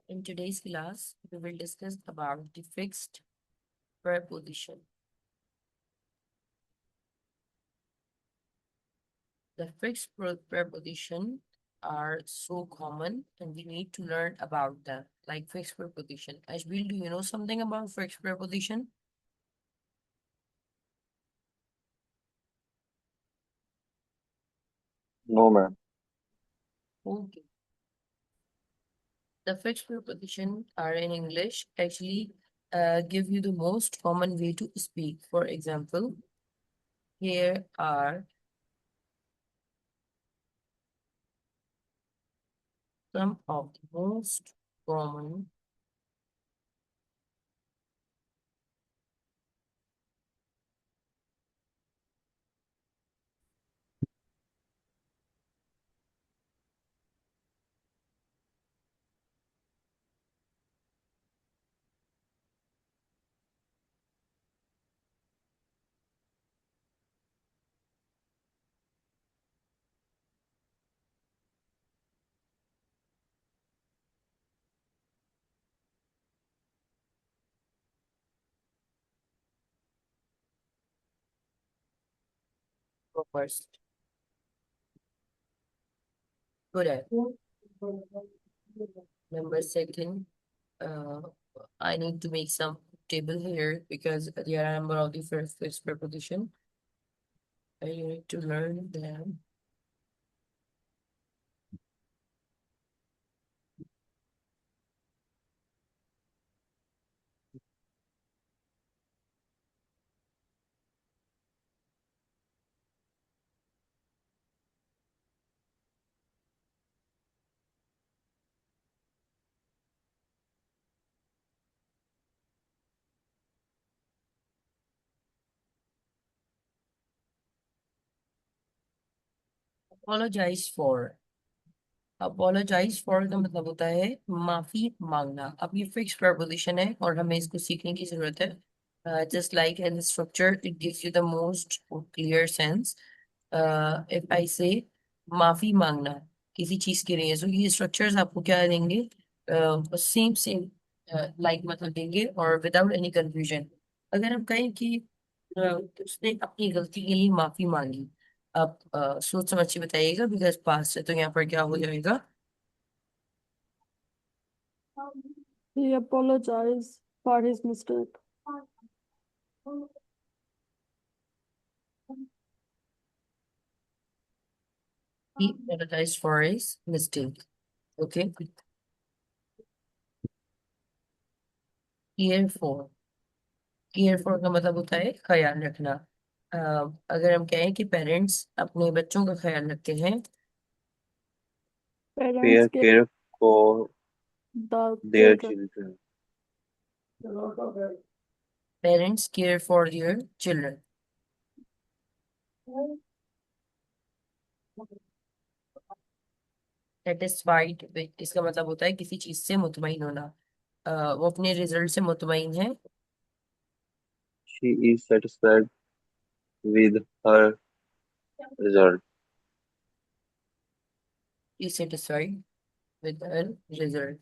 In today's class, we will discuss about the fixed preposition. The fixed preposition are so common and we need to learn about them, like fixed preposition. Ashbil, do you know something about fixed preposition? No, ma'am. Okay. The fixed preposition are in English actually give you the most common way to speak. For example, here are some of the most common first. Good. Number second, uh, I need to make some table here because there are a number of different fixed preposition. I need to learn them. Apologize for. Apologize for का मतलब होता है माफी मांगना. अब ये fix preposition है और हमें इसको सीखने की जरूरत है. Just like in the structure, it gives you the most clear sense. If I say माफी मांगना किसी चीज के लिए, so ये structures आपको क्या देंगे? Same like मतलब देंगे और without any confusion. अगर हम कहें कि उसने अपनी गलती के लिए माफी मांगी, आप सोच समझ के बताइएगा बिकॉज पास है तो यहाँ पर क्या हो जाएगा? He apologized for his mistake. He apologized for his mistake. Okay. Care for. Care for का मतलब होता है ख्याल रखना. अगर हम कहें कि पेरेंट्स अपने बच्चों का ख्याल रखते हैं, Parents Pair care care for the their children. children. Parents care for their children. Satisfied with इसका मतलब होता है किसी चीज से मुतमईन होना. वो अपने रिजल्ट से मुतमईन है. She is satisfied with her result. Is satisfied with her result.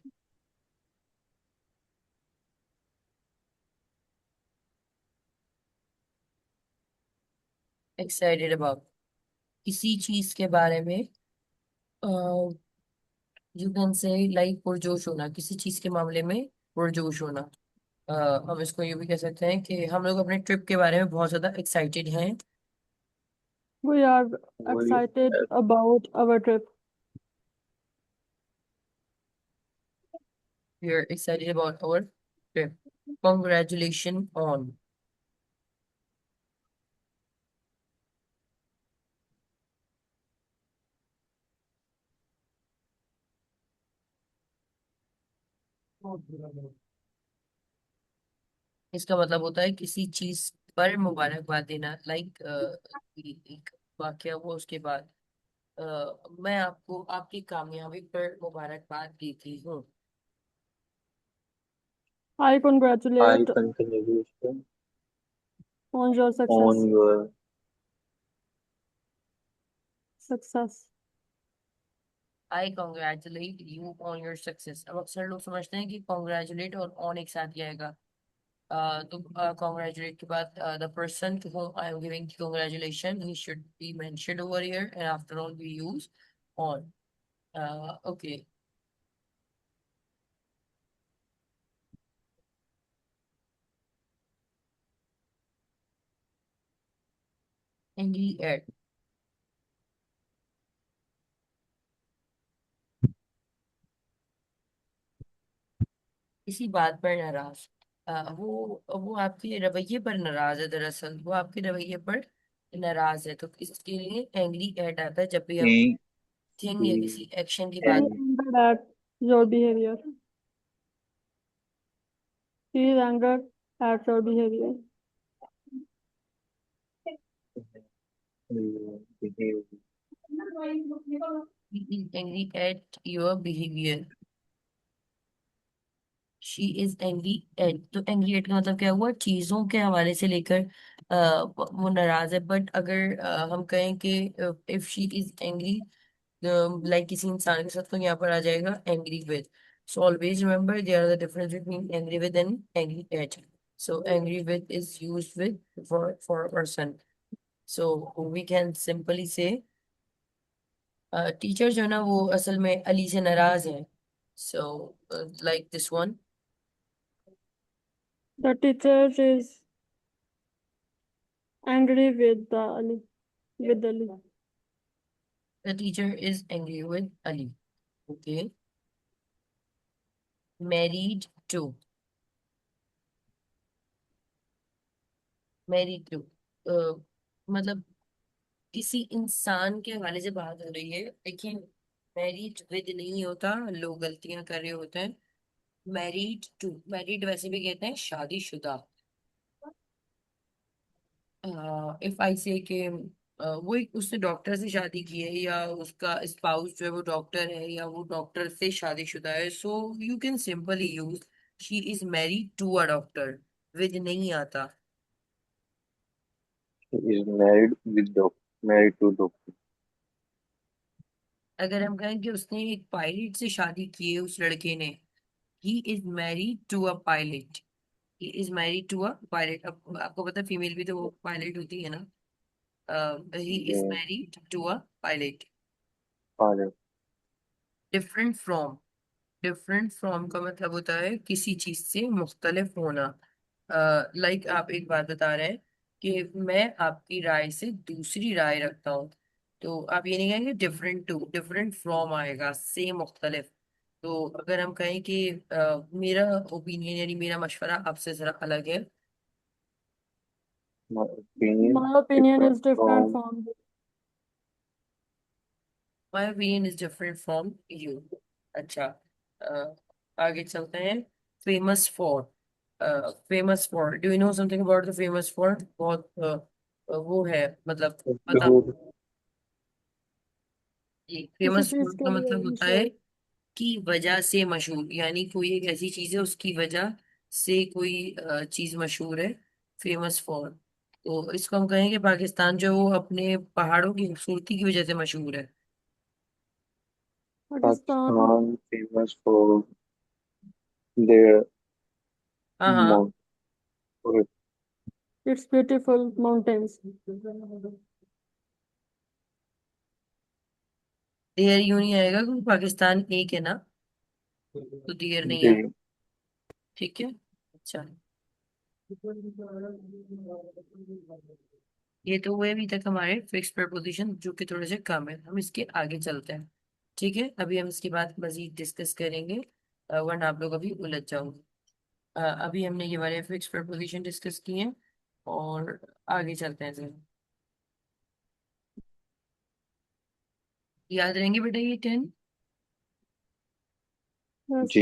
Excited about किसी चीज के बारे में, यू कैन से लाइक पुरजोश होना, किसी चीज के मामले में पुरजोश होना. हम इसको ये भी कह सकते हैं कि हम लोग अपने ट्रिप के बारे में बहुत ज्यादा एक्साइटेड हैं. We are We excited have about our trip. We are excited about our trip. Congratulations on. इसका मतलब होता है किसी चीज पर मुबारकबाद देना. लाइक एक वाकया हुआ उसके बाद मैं आपको आपकी कामयाबी पर मुबारकबाद देती हूँ. I high congratulate contribution on your on success. your Success. I congratulate you on your success. अब अक्सर लोग समझते हैं कि कॉन्ग्रेचुलेट और ऑन एक साथ ही आएगा। तो कॉन्ग्रेचुलेट के बाद the person to home I am giving congratulation he should be mentioned over here and after all we use on. Okay. Angry at, किसी बात पर नाराज। वो आपके रवैये पर नाराज है, दरअसल वो आपके रवैये पर नाराज है, तो इसके लिए एंग्री एट आता है जब भी हम He थिंग या is किसी एक्शन की He is बात। angry. angered at your behavior. He is angered at your behavior. Behave. He is angry at your behavior। She is angry at, तो एंग्री एट का मतलब क्या हुआ, चीजों के हवाले से लेकर वो नाराज है। बट अगर हम कहें कि if she is angry like किसी इंसान के साथ, तो यहाँ पर आ जाएगा angry with. So always remember there are the difference between angry with and angry at. So angry with is used with for a person. So we can simply say teacher जो है ना वो असल में अली से नाराज है। So like this one, The teacher is angry with the Ali. With Ali. the teacher is angry with Ali। Okay, married to, married to मतलब किसी इंसान के हवाले से बात हो रही है, लेकिन मैरिड विद नहीं होता, लोग गलतियां कर रहे होते हैं। मैरिड टू, मैरिड वैसे भी कहते हैं शादीशुदा। इफ आई से कि उसने डॉक्टर से शादी की है, या उसका स्पाउस जो है वो डॉक्टर है, या वो डॉक्टर से शादीशुदा है, so you can simply use she is married to a doctor. With नहीं आता। He is married with doctor. Married to doctor. अगर हम कहें कि उसने एक पायलट से शादी की है, उस लड़के ने, he is married to a pilot. He is married to a pilot. अब आपको पता है फीमेल भी तो वो पायलट होती है ना। He is Yeah. Married to a pilot. Father. Different from, different from का मतलब होता है किसी चीज से मुख्तलिफ होना। लाइक आप एक बात बता रहे हैं कि मैं आपकी राय से दूसरी राय रखता हूँ, तो आप ये नहीं कहेंगे डिफरेंट टू, डिफरेंट फ्रॉम आएगा, से मुख्तलिफ। तो अगर हम कहें कि मेरा ओपिनियन यानी मेरा मशवरा आपसे जरा अलग है। My opinion My opinion different is different from from you. My opinion is different from you. अच्छा, अ, आगे चलते हैं। Famous for, famous for, do you know something about the famous for? बहुत वो है, मतलब पता। livelihood. किसी फेमस फॉर चीज का के लिए मतलब होता है मशहूर। की वजह से मशहूर, यानी कोई एक ऐसी चीज है उसकी वजह से कोई चीज मशहूर है। फेमस फॉर, तो इसको हम कहेंगे पाकिस्तान जो है वो अपने पहाड़ों की खूबसूरती की वजह से मशहूर है। Pakistan, Pakistan famous for their हाँ हाँ। mount. Okay. its beautiful mountains. There यूं नहीं आएगा क्योंकि पाकिस्तान एक है ना, तो देयर नहीं है। They ठीक है। अच्छा, ये तो हुए अभी तक हमारे फिक्स प्रपोजिशन जो कि थोड़े से कम है, हम इसके आगे चलते हैं। ठीक है, अभी हम इसके बाद मजीद डिस्कस करेंगे, वरना आप लोग अभी उलझ जाओगे। अभी हमने ये वाले फिक्स प्रपोजिशन डिस्कस किए हैं, और आगे चलते हैं जरा। याद रहेंगे बेटा ये 10? Yes, ma'am. G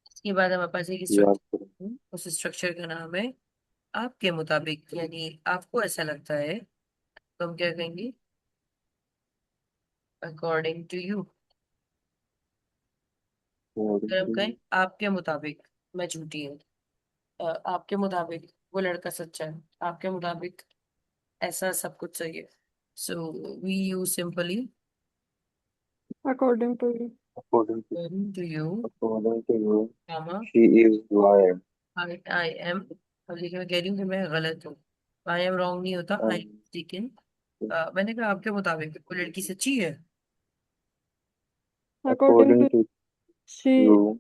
इसके बाद हमारे पास एक याद करो। स्ट्रक्चर, उस स्ट्रक्चर का नाम है आपके मुताबिक, यानी आपको ऐसा लगता है, तो हम क्या कहेंगे, अकॉर्डिंग टू यू। और अगर हम कहें आपके मुताबिक मैं झूठी हूँ, आपके मुताबिक वो लड़का सच्चा है, आपके मुताबिक ऐसा सब कुछ सही है। So we use simply According to you. According to According to you, according to you, comma, she is liar. I am, अब देखिए मैं कह रही हूँ कि मैं गलत हूँ। आई एम रॉन्ग नहीं होता, आई And एम मिस्टेकन। मैंने कहा आपके मुताबिक वो लड़की सच्ची है। According according to to she you,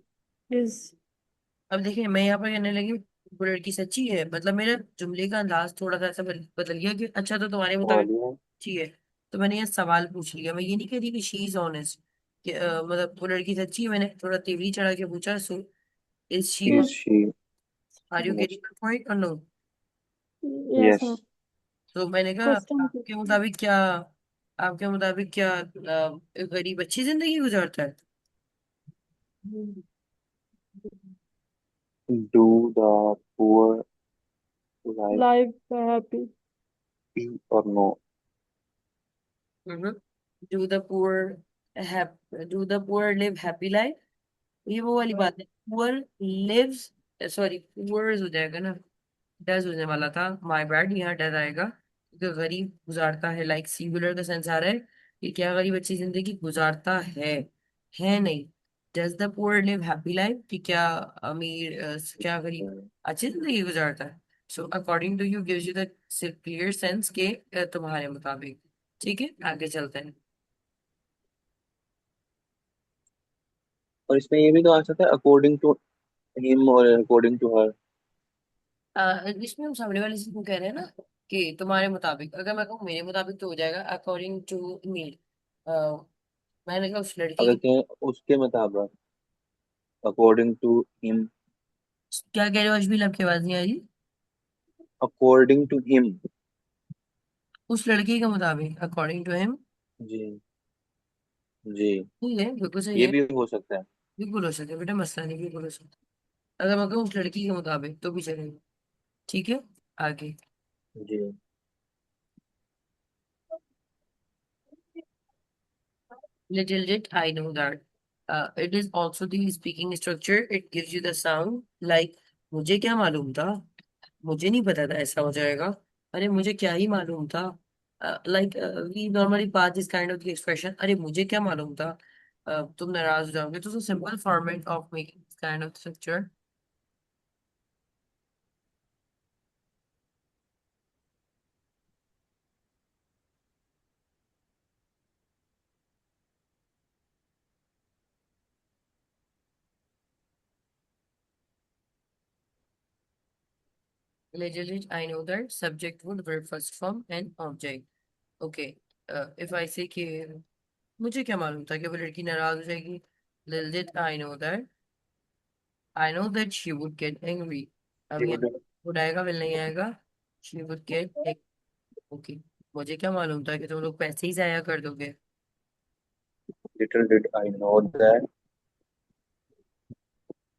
is अब देखिए मैं यहाँ पर कहने लगी वो लड़की सच्ची है, मतलब मेरा जुमले का अंदाज थोड़ा सा ऐसा बदल गया कि अच्छा तो तुम्हारे मुताबिक audio सच्ची है। तो मैंने ये सवाल पूछ लिया, मैं ये नहीं कह रही कि शी इज ऑनेस्ट, कि मतलब वो लड़की सच्ची है, मैंने थोड़ा तेवरी चढ़ा के पूछा। So is she, is she are you honest? Getting my point और नो? yes ma'am. Yes. तो मैंने कहा Question आपके मुताबिक क्या, आपके मुताबिक क्या गरीब अच्छी जिंदगी गुजारता है? Do the poor life live happy. or no? Do the poor do the poor live happy life, ये वो वाली बात है। पुअर लिव्स, सॉरी पुअर हो जाएगा ना, डज होने वाला था, माय बैड, यहाँ डज आएगा क्योंकि गरीब गुजारता है, लाइक सिंगुलर का सेंस आ रहा है कि क्या गरीब अच्छी जिंदगी गुजारता है नहीं। Does the poor live happy life, कि क्या अमीर क्या गरीब अच्छी जिंदगी गुजारता है। So according to you gives you the clear sense के तुम्हारे मुताबिक। ठीक है, आगे चलते हैं। और इसमें ये भी तो आ सकता है अकॉर्डिंग टू हिम और अकॉर्डिंग टू हर। इसमें हम सामने वाले से क्यों कह रहे हैं ना कि तुम्हारे मुताबिक, अगर मैं कहूँ मेरे मुताबिक तो हो जाएगा अकॉर्डिंग टू मी। मैंने कहा उस लड़की अगर की, कहें उसके मुताबिक अकॉर्डिंग टू हिम, क्या कह रहे हो, अजमील आपकी आवाज नहीं आ रही। According to him. उस लड़की के मुताबिक अकॉर्डिंग टू हिम। जी जी, ठीक है, बिल्कुल सही ये है। भी हो सकता है। बिल्कुल हो सकता है बेटा, मसला नहीं, बिल्कुल हो सकता है। अगर मैं कहूँ उस लड़की के मुताबिक तो भी चलेगा। ठीक है, आगे। जी। Little did I know that. It is also the speaking structure. It gives you the sound like मुझे क्या मालूम था, मुझे नहीं पता था ऐसा हो जाएगा, अरे मुझे क्या ही मालूम था। Like we normally pass this kind of expression, अरे मुझे क्या मालूम था, तुम नाराज हो जाओगे, तो simple format of making this kind of structure. Legally, I know that subject would verb first form and object. Okay. If I say कि मुझे क्या मालूम था कि वो लड़की नाराज हो जाएगी, little did I know that she would get angry। अब He यहाँ would would आएगा, will नहीं आएगा, she would get angry। Okay, मुझे क्या मालूम था कि तुम लोग पैसे ही जाया कर दोगे। little did I know that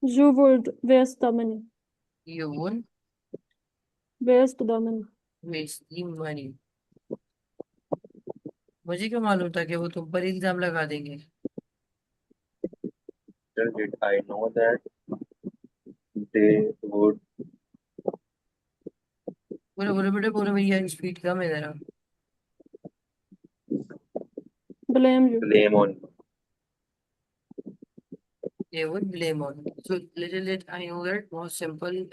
You would waste the money. You would Waste the money. waste the money। मुझे क्या मालूम था कि वो तुम पर इल्जाम लगा देंगे। little did I know that they would बोलो बोलो बेटे बोलो, मेरी यार स्पीड कम है जरा। Blame you. blame on you. They would blame on you। So little did I know that बहुत सिंपल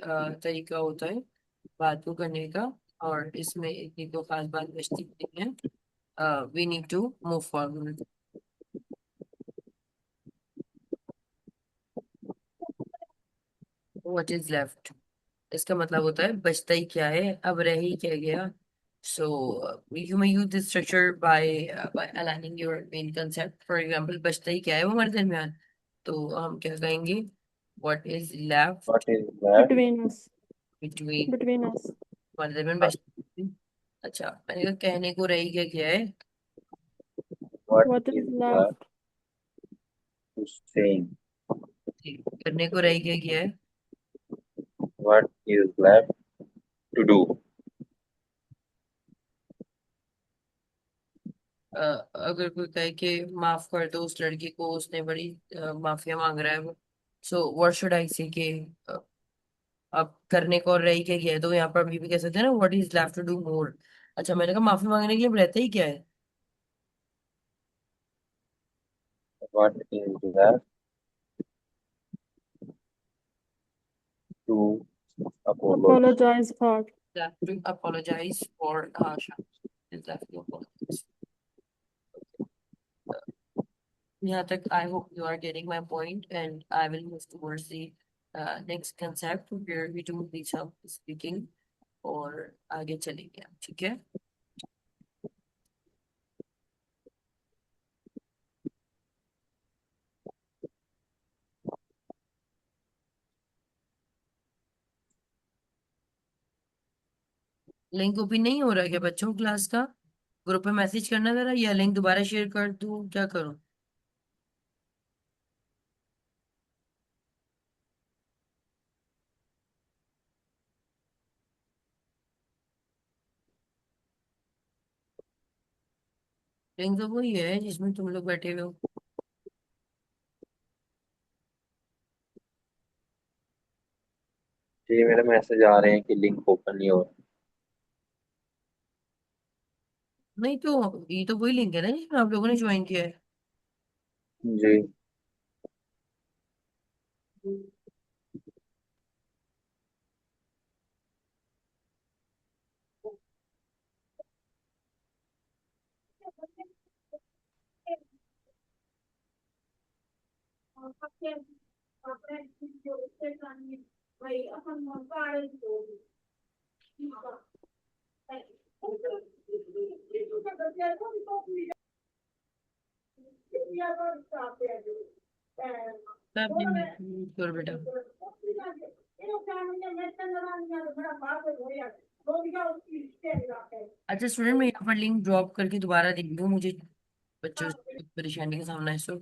तरीका होता है बात को करने का, और इसमें इतनी तो खास बात बचती नहीं है। We need to move forward। What is left, इसका मतलब होता है बचता ही क्या है, अब रह ही क्या गया। So you may use this structure by aligning your main concept। For example, बचता ही क्या है वो हमारे दरमियान, तो हम क्या कहेंगे, what is What left is left? Between us. between, Between us. हमारे दरमियान Us? बचता। अच्छा, मैंने कहा कहने को रही क्या क्या है, What What is is left left? to saying? ठीक, करने को रही क्या क्या है। What is left to do? अगर कोई कहे कि माफ कर दो उस लड़की को, उसने बड़ी माफिया मांग रहा है वो, सो व्हाट शुड आई से कि अब करने को और रही क्या क्या है, तो यहाँ पर अभी भी कह सकते हैं ना what is left to do more. अच्छा, मैंने कहा माफी मांगने के लिए अब रहता ही क्या है। What is left to apologize? Apologize hard. Left to apologize for is left to apologize. Yeah, I hope you are getting my point, and I will move towards the next concept where we do the self speaking और आगे चलेंगे हम, ठीक है? Link open नहीं हो रहा है क्या बच्चों क्लास का? ग्रुप में मैसेज करना जरा, या लिंक दोबारा शेयर कर दूं, क्या करूं? लिंक तो वही है जिसमें तुम लोग बैठे हुए हो। जी मेरे मैसेज आ रहे हैं कि लिंक ओपन नहीं हो रहा। नहीं तो ये तो वही लिंक है ना जिसमें आप लोगों ने ज्वाइन किया है। जी सब दिन करो बेटा। अच्छा स्टूडेंट, मैं यहाँ पर लिंक ड्रॉप करके दोबारा लिख दूँ, मुझे बच्चों से परेशानी का सामना है सो